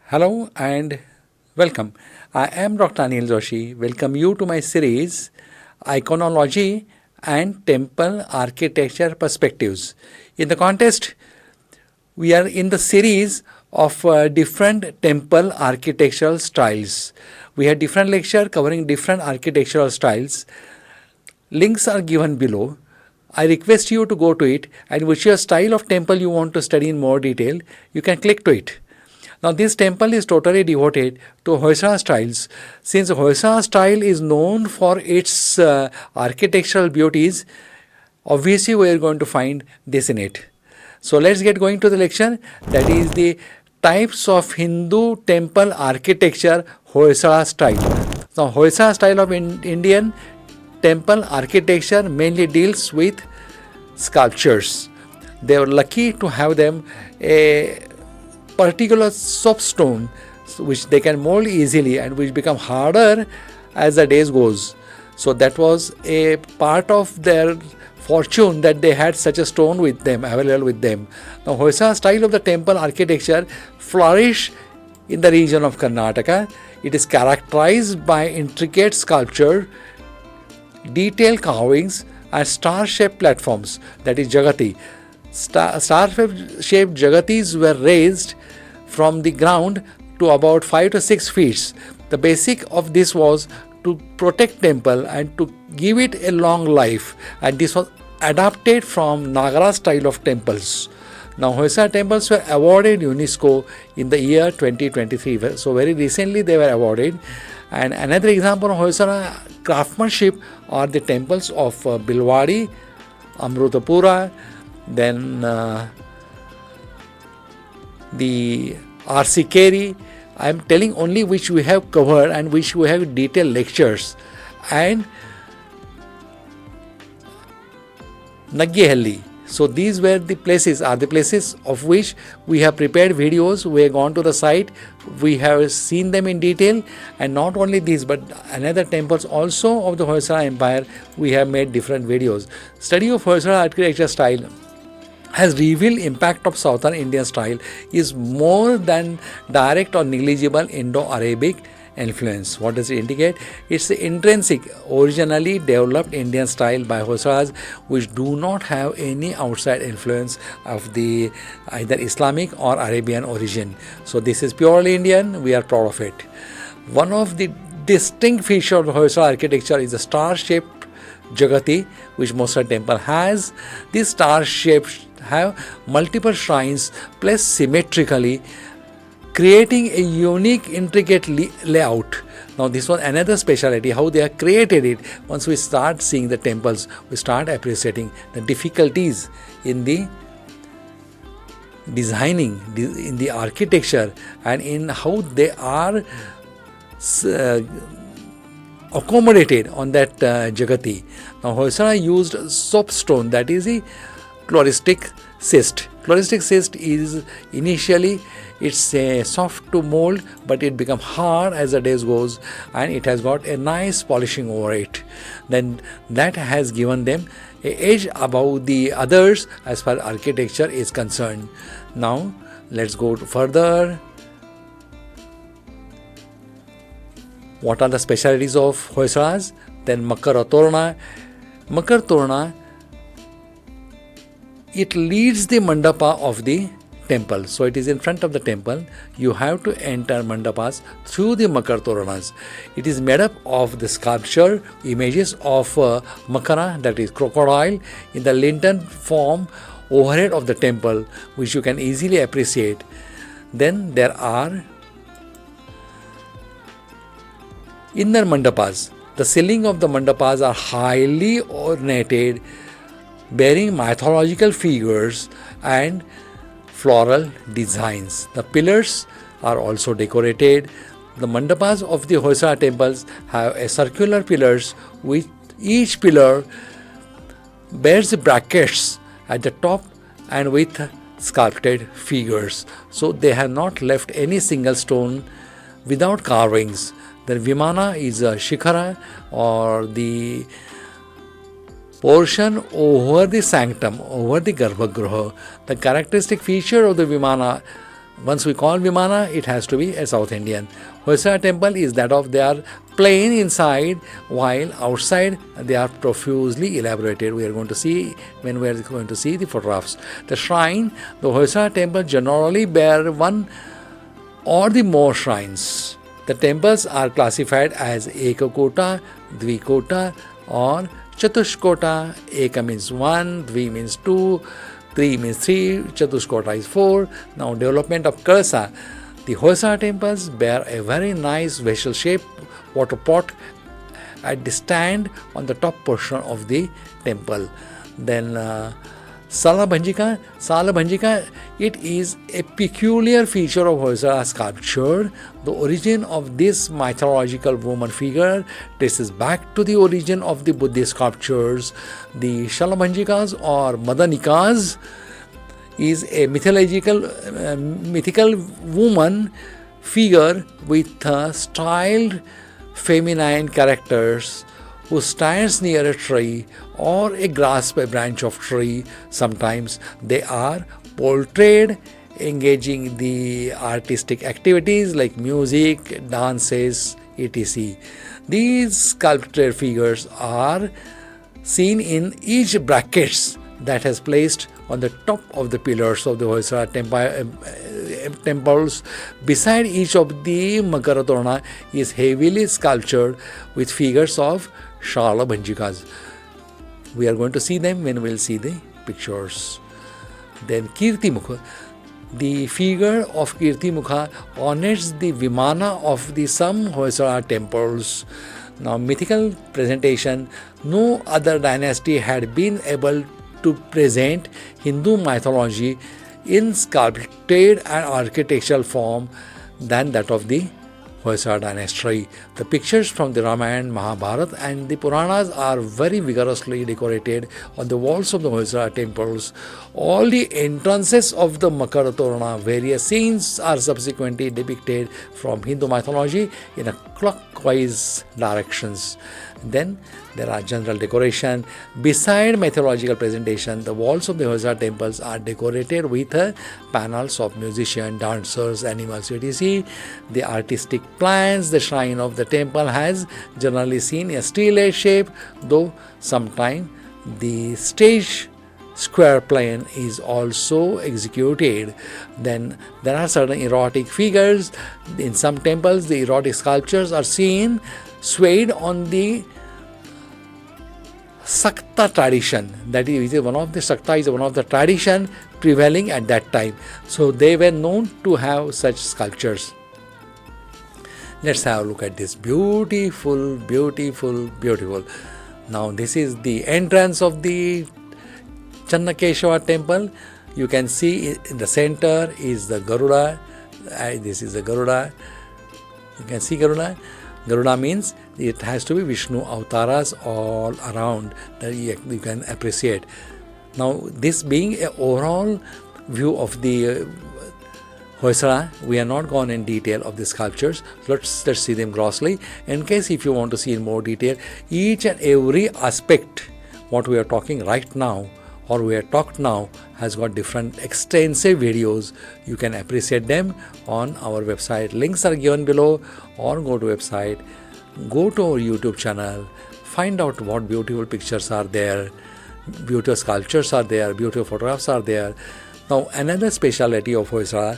Hello and welcome. I am Dr. Anil Joshi. Welcome you to my series Iconology and Temple Architecture Perspectives. In the contest, we are in the series of different temple architectural styles. We had different lecture covering different architectural styles. Links are given below. I request you to go to it, and whichever style of temple you want to study in more detail, you can click to it. Now this temple is totally devoted to Hoysala styles. Since Hoysala style is known for its architectural beauties, obviously we are going to find this in it. So let's get going to the lecture, that is the types of Hindu temple architecture Hoysala style. Now Hoysala style of Indian temple architecture mainly deals with sculptures. They were lucky to have them a particular soapstone which they can mold easily and which become harder as the days goes. So that was a part of their fortune that they had such a stone with them, available with them. Now Hoysala style of the temple architecture flourished in the region of Karnataka. It is characterized by intricate sculpture, detailed carvings and star-shaped platforms, that is Jagati. Star-shaped Jagatis were raised from the ground to about 5 to 6 feet. The basic of this was to protect temple and to give it a long life, and this was adapted from Nagara style of temples. Now Hoysala temples were awarded UNESCO in the year 2023. So very recently they were awarded. And another example of Hoysala craftsmanship are the temples of Bilwadi, Amrutapura, then the Arsikeri. I am telling only which we have covered and which we have detailed lectures, and Nagyehalli. So these were the places, of which we have prepared videos. We have gone to the site, we have seen them in detail, and not only these but another temples also of the Hoysala Empire, we have made different videos. Study of Hoysala architecture style has revealed impact of Southern Indian style is more than direct or negligible Indo-Arabic influence. What does it indicate? It's the intrinsic, originally developed Indian style by Hoysalas, which do not have any outside influence of the either Islamic or Arabian origin. So this is purely Indian. We are proud of it. One of the distinct features of Hoysala architecture is the star-shaped Jagati, which Mosra temple has. These star-shaped have multiple shrines placed symmetrically, creating a unique, intricate layout. Now this was another speciality, how they have created it. Once we start seeing the temples, we start appreciating the difficulties in the designing, in the architecture, and in how they are accommodated on that Jagati. Now Hoysala used soapstone, that is the chloristic cyst. Chloristic cyst is initially it's a soft to mold, but it becomes hard as the days goes, and it has got a nice polishing over it. Then that has given them an edge above the others as far as architecture is concerned. Now let's go further. What are the specialties of Hoysalas? Then Makar Torna. Makar Torna, it leads the mandapa of the temple. So it is in front of the temple. You have to enter mandapas through the Makar Toranas. It is made up of the sculpture images of Makara, that is crocodile, in the lantern form overhead of the temple, which you can easily appreciate. Then there are inner mandapas. The ceiling of the mandapas are highly ornated, bearing mythological figures and floral designs. The pillars are also decorated. The mandapas of the Hoysala temples have a circular pillars, with each pillar bears brackets at the top and with sculpted figures. So they have not left any single stone without carvings. The Vimana is a Shikhara, or the portion over the sanctum, over the Garbhagriha. The characteristic feature of the Vimana Once we call Vimana, it has to be a South Indian. Hoysala temple is that of they are plain inside, while outside they are profusely elaborated. We are going to see when we are going to see the photographs. The shrine, the Hoysala temple generally bear one or the more shrines. The temples are classified as Ekakota, Dvikota or Chatushkota. Eka means one, Dvi means two, 3 means 3, Chatushkota is 4. Now development of Kalsa. The Hoysala temples bear a very nice vessel shaped water pot at the stand on the top portion of the temple. Then Salabhanjika, it is a peculiar feature of Hoysala sculpture. The origin of this mythological woman figure traces back to the origin of the Buddhist sculptures. The Shalabhanjikas or Madanikas is a mythical woman figure with styled feminine characters who stands near a tree or a grasp a branch of tree. Sometimes they are portrayed engaging the artistic activities like music, dances, etc. These sculpted figures are seen in each brackets that has placed on the top of the pillars of the Hoysala temples. Beside each of the Makaratona is heavily sculptured with figures of Shalabhanjikas. We are going to see them when we will see the pictures. Then Kirti Mukha. The figure of Kirti Mukha honors the Vimana of the some Hoysala temples. Now, mythical presentation, no other dynasty had been able to present Hindu mythology in sculpted and architectural form than that of the Hoysala dynasty. The pictures from the Ramayana, Mahabharata and the Puranas are very vigorously decorated on the walls of the Hoysala temples. All the entrances of the Makaratona, various scenes are subsequently depicted from Hindu mythology in a clockwise directions. Then there are general decoration. Beside mythological presentation, the walls of the Hoysala temples are decorated with panels of musicians, dancers, animals, etc. The artistic plans, the shrine of the temple has generally seen a stele shape, though sometimes the stage square plane is also executed. Then there are certain erotic figures. In some temples, the erotic sculptures are seen swayed on the Sakta tradition. That is one of the Sakta is one of the tradition prevailing at that time. So they were known to have such sculptures. Let's have a look at this. Beautiful, beautiful, beautiful. Now this is the entrance of the Channakeshwar temple. You can see in the center is the Garuda. This is the Garuda. You can see Garuda. Garuda means it has to be Vishnu avatars all around that you can appreciate. Now this being an overall view of the Hoysala, we are not gone in detail of the sculptures. Let's see them grossly. In case if you want to see in more detail, each and every aspect what we are talking right now or we have talked now has got different extensive videos. You can appreciate them on our website. Links are given below, or go to website, go to our YouTube channel, find out what beautiful pictures are there, beautiful sculptures are there, beautiful photographs are there. Now another speciality of Hoysala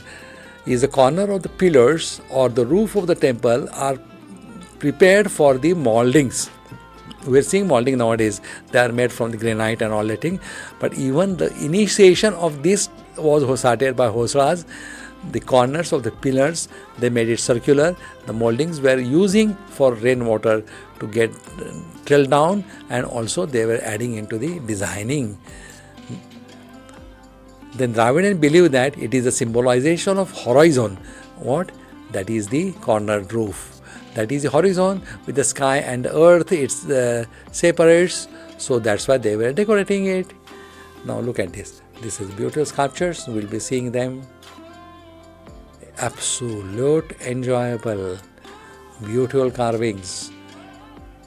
is the corner of the pillars or the roof of the temple are prepared for the moldings. We are seeing molding nowadays. They are made from the granite and all that thing. But even the initiation of this was started by Hoysalas. The corners of the pillars, they made it circular. The moldings were using for rainwater to get drilled down, and also they were adding into the designing. Then Dravidian believe that it is a symbolization of horizon. What? That is the cornered roof. That is the horizon with the sky and the earth. It separates. So that's why they were decorating it. Now look at this. This is beautiful sculptures. We'll be seeing them. Absolute enjoyable, beautiful carvings.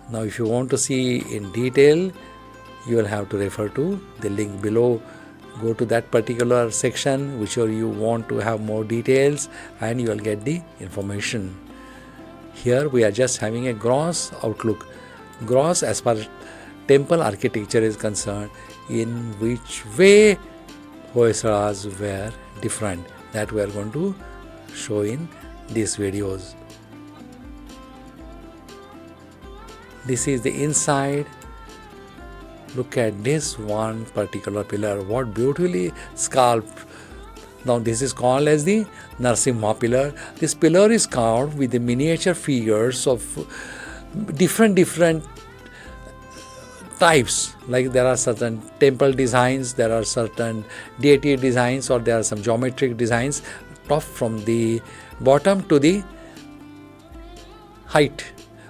Now if you want to see in detail, you will have to refer to the link below. Go to that particular section which you want to have more details, and you will get the information. Here we are just having a gross outlook, gross as far as temple architecture is concerned, in which way Hoysalas were different. That we are going to show in these videos. This is the inside. Look at this one particular pillar, what beautifully sculpted. Now this is called as the Narsimha pillar. This pillar is carved with the miniature figures of different types. Like there are certain temple designs, there are certain deity designs, or there are some geometric designs, top from the bottom to the height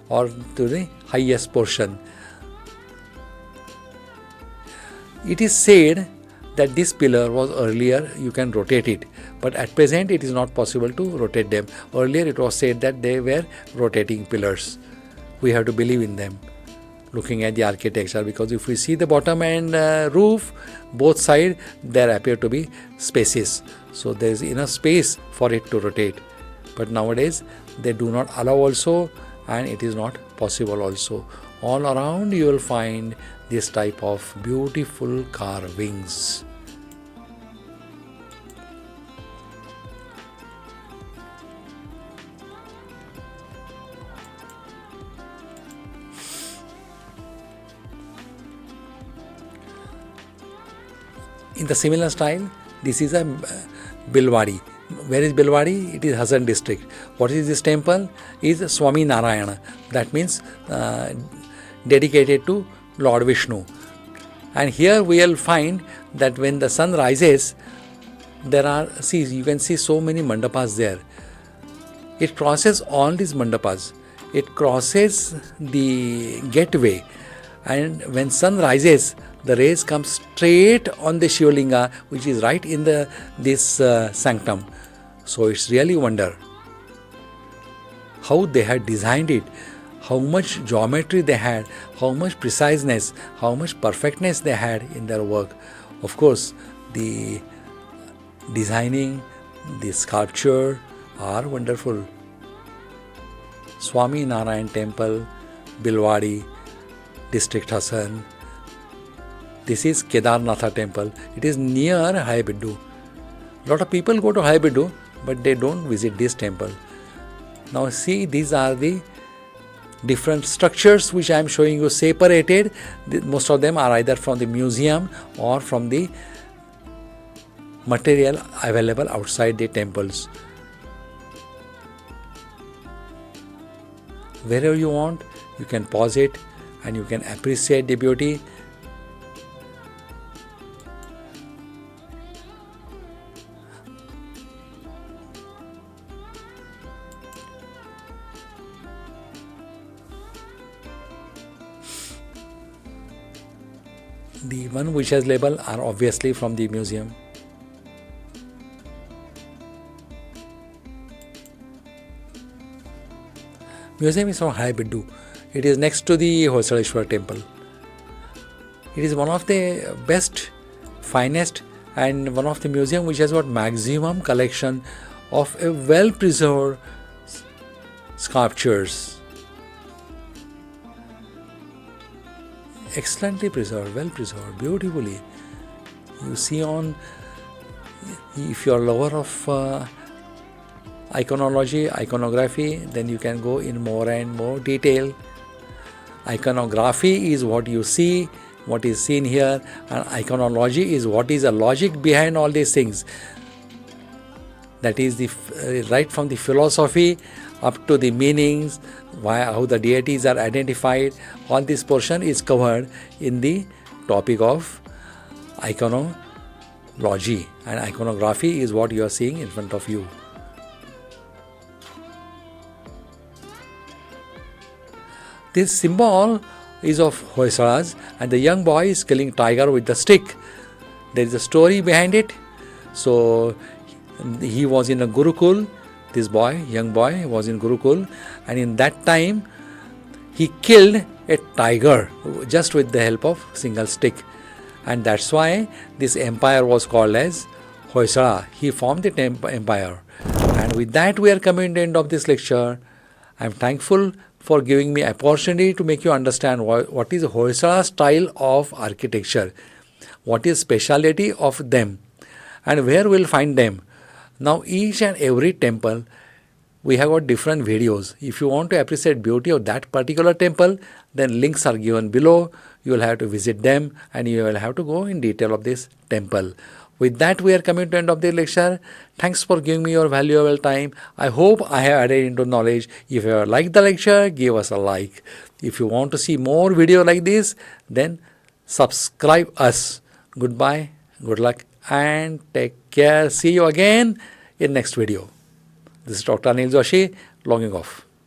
or to the highest portion. It is said that this pillar was earlier, you can rotate it, but at present it is not possible to rotate them. Earlier it was said that they were rotating pillars. We have to believe in them, looking at the architecture, because if we see the bottom and roof, both sides there appear to be spaces, so there is enough space for it to rotate. But nowadays they do not allow also, and it is not possible also. All around you will find this type of beautiful carvings. In the similar style, this is a Bilwadi. Where is Bilwadi? It is Hasan district. What is this temple? Is Swami Narayana. That means dedicated to Lord Vishnu. And here we will find that when the sun rises, there are, see, you can see so many mandapas there. It crosses all these mandapas. It crosses the gateway, and when sun rises, the rays come straight on the Shivlinga, which is right in this sanctum. So it's really wonder how they had designed it, how much geometry they had, how much preciseness, how much perfectness they had in their work. Of course, the designing, the sculpture are wonderful. Swami Narayan Temple, Bilwadi, District Hasan. This is Kedarnatha Temple. It is near Haibiddu. A lot of people go to Haibiddu, but they don't visit this temple. Now see, these are the different structures which I am showing you separated. Most of them are either from the museum or from the material available outside the temples. Wherever you want, you can pause it and you can appreciate the beauty. The one which has label are obviously from the museum. Museum is from Haibiddu. It is next to the Hoysaleshwar temple. It is one of the best, finest, and one of the museum which has got maximum collection of a well-preserved sculptures. Excellently preserved, well preserved, beautifully. You see on, if you are a lover of iconology, iconography, then you can go in more and more detail. Iconography is what you see, what is seen here, and iconology is what is the logic behind all these things. That is the right from the philosophy up to the meanings, how the deities are identified. All this portion is covered in the topic of iconology, and iconography is what you are seeing in front of you. This symbol is of Hoysalas, and the young boy is killing tiger with the stick. There is a story behind it. So he was in a Gurukul. This boy, young boy, was in Gurukul, and in that time he killed a tiger just with the help of single stick. and that's why this empire was called as Hoysala. He formed the empire. And with that, we are coming to the end of this lecture. I am thankful for giving me opportunity to make you understand what is Hoysala style of architecture, what is speciality of them, and where we'll find them. Now, each and every temple, we have got different videos. If you want to appreciate beauty of that particular temple, then links are given below. You will have to visit them and you will have to go in detail of this temple. With that, we are coming to the end of the lecture. Thanks for giving me your valuable time. I hope I have added into knowledge. If you have liked the lecture, give us a like. If you want to see more video like this, then subscribe us. Goodbye, good luck, and take care. See you again in next video. This is Dr. Anil Joshi logging off.